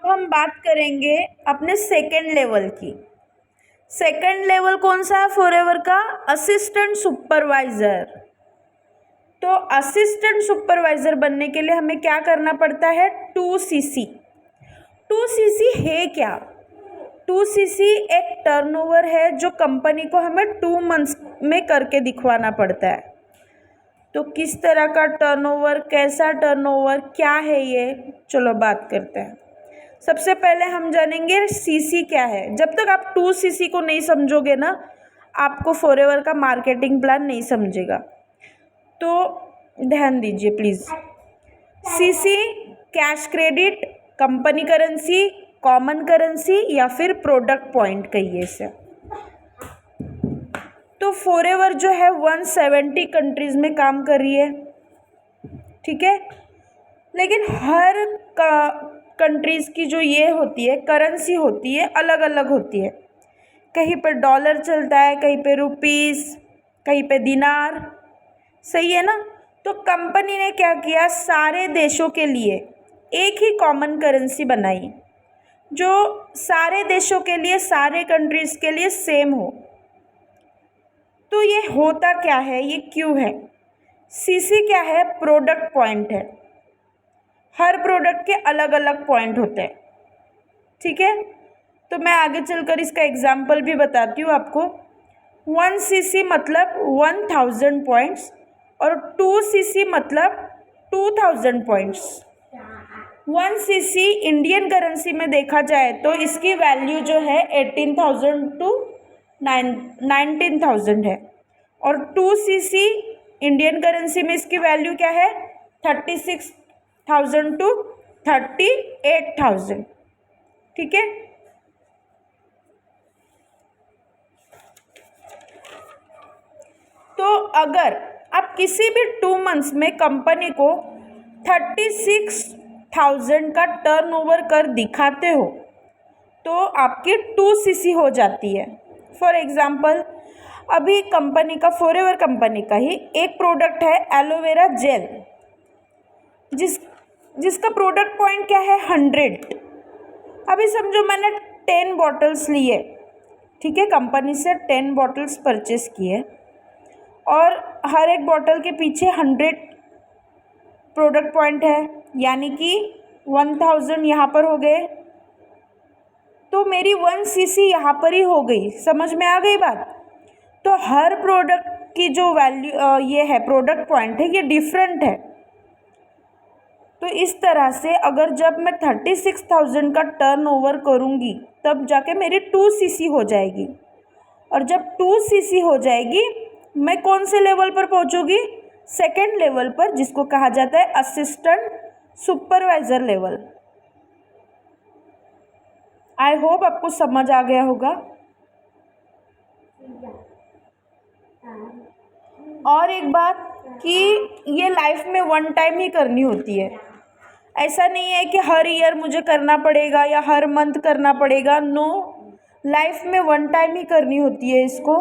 अब हम बात करेंगे अपने सेकेंड लेवल की। सेकेंड लेवल कौन सा है फॉरएवर का? Assistant supervisor. तो असिस्टेंट सुपरवाइजर बनने के लिए हमें क्या करना पड़ता है? 2cc। 2cc है क्या? 2cc एक टर्नओवर है जो कंपनी को हमें 2 मंथ्स में करके दिखवाना पड़ता है। तो किस तरह का टर्नओवर, कैसा टर्नओवर, क्या है ये, चलो बात करते हैं। सबसे पहले हम जानेंगे सीसी क्या है। जब तक आप 2cc को नहीं समझोगे ना, आपको फॉरएवर का मार्केटिंग प्लान नहीं समझेगा। तो ध्यान दीजिए please. CC cash credit, company currency, common currency या फिर प्रोडक्ट पॉइंट कहिए इसे। तो फॉरएवर जो है 170 कंट्रीज़ में काम कर रही है, ठीक है। लेकिन हर कंट्रीज़ की जो ये होती है करेंसी होती है अलग अलग होती है। कहीं पे डॉलर चलता है, कहीं पे रुपीस, कहीं पे दिनार, सही है ना। तो कंपनी ने क्या किया, सारे देशों के लिए एक ही कॉमन करेंसी बनाई जो सारे देशों के लिए, सारे कंट्रीज़ के लिए सेम हो। तो ये होता क्या है, ये क्यों है? सीसी क्या है? प्रोडक्ट पॉइंट है। हर प्रोडक्ट के अलग अलग पॉइंट होते हैं, ठीक है। तो मैं आगे चलकर इसका एग्जाम्पल भी बताती हूँ आपको। 1cc मतलब 1000 पॉइंट्स और 2cc मतलब 2000 पॉइंट्स। 1cc इंडियन करेंसी में देखा जाए तो इसकी वैल्यू जो है 18,000 टू 19,000 है और 2cc इंडियन करेंसी में इसकी वैल्यू क्या है? 36,000 टू 38,000, ठीक है। तो अगर आप किसी भी 2 मंथ्स में कंपनी को 36,000 का टर्नओवर कर दिखाते हो तो आपकी 2cc हो जाती है। फॉर एग्जांपल अभी कंपनी का, फॉरएवर कंपनी का ही एक प्रोडक्ट है एलोवेरा जेल, जिसका प्रोडक्ट पॉइंट क्या है? 100। अभी समझो मैंने 10 बॉटल्स लिए, ठीक है, कंपनी से 10 बॉटल्स परचेस किए और हर एक बॉटल के पीछे 100 प्रोडक्ट पॉइंट है, यानी कि 1000 यहाँ पर हो गए। तो मेरी 1cc यहाँ पर ही हो गई। समझ में आ गई बात? तो हर प्रोडक्ट की जो वैल्यू ये है, प्रोडक्ट पॉइंट है, ये डिफरेंट है। तो इस तरह से अगर जब मैं 36,000 का टर्नओवर करूँगी तब जाके मेरी 2cc हो जाएगी और जब 2cc हो जाएगी मैं कौन से लेवल पर पहुँचूँगी? सेकेंड लेवल पर, जिसको कहा जाता है assistant supervisor level. I hope आपको समझ आ गया होगा। और एक बात कि ये लाइफ में 1 टाइम ही करनी होती है। ऐसा नहीं है कि हर ईयर मुझे करना पड़ेगा या हर मंथ करना पड़ेगा। नो, लाइफ में 1 टाइम ही करनी होती है इसको।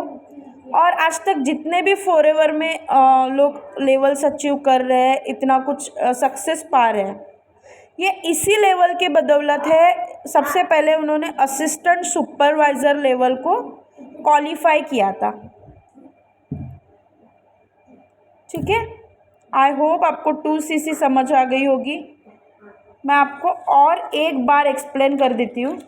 और आज तक जितने भी फॉरएवर में लोग लेवल्स अचीव कर रहे हैं, इतना कुछ सक्सेस पा रहे हैं, ये इसी लेवल के बदौलत है। सबसे पहले उन्होंने असिस्टेंट सुपरवाइज़र लेवल को क्वालिफाई किया था, ठीक है। आई होप आपको 2cc समझ आ गई होगी। मैं आपको और एक बार एक्सप्लेन कर देती हूँ।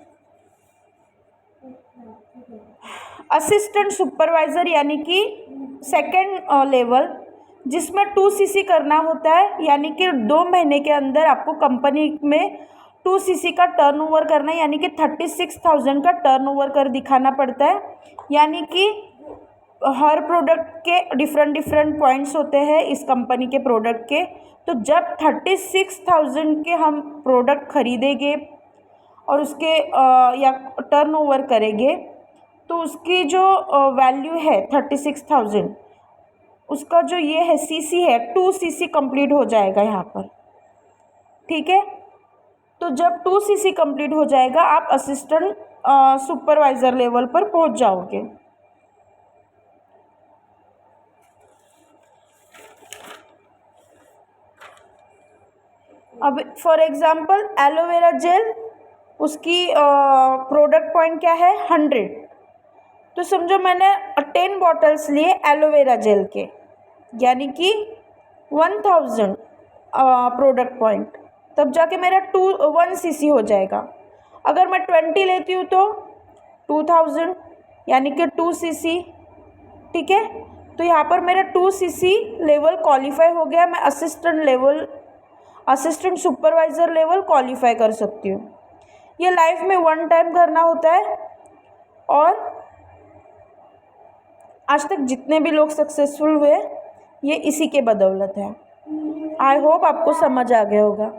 असिस्टेंट सुपरवाइज़र यानी कि सेकेंड लेवल, जिसमें 2cc करना होता है, यानी कि 2 महीने के अंदर आपको कंपनी में 2cc का टर्नओवर करना है, यानी कि 36,000 का टर्नओवर कर दिखाना पड़ता है। यानी कि हर प्रोडक्ट के डिफरेंट पॉइंट्स होते हैं इस कंपनी के प्रोडक्ट के। तो जब 36,000 के हम प्रोडक्ट खरीदेंगे और उसके या टर्नओवर करेंगे तो उसकी जो वैल्यू है 36,000, उसका जो ये है सीसी है 2cc कंप्लीट हो जाएगा यहाँ पर, ठीक है। तो जब 2cc कंप्लीट हो जाएगा आप असिस्टेंट सुपरवाइज़र लेवल पर पहुँच जाओगे। अब फॉर एग्जांपल एलोवेरा जेल उसकी प्रोडक्ट पॉइंट क्या है 100। तो समझो मैंने 10 बॉटल्स लिए एलोवेरा जेल के, यानी कि 1000 प्रोडक्ट पॉइंट, तब जाके मेरा 1 सीसी हो जाएगा। अगर मैं 20 लेती हूँ तो 2000 यानी कि 2 सीसी। ठीक है, तो यहाँ पर मेरा 2 सीसी लेवल क्वालिफाई हो गया। मैं असिस्टेंट सुपरवाइज़र लेवल क्वालिफाई कर सकती हूँ। ये लाइफ में 1 टाइम करना होता है, और आज तक जितने भी लोग सक्सेसफुल हुए ये इसी के बदौलत है। आई होप आपको समझ आ गया होगा।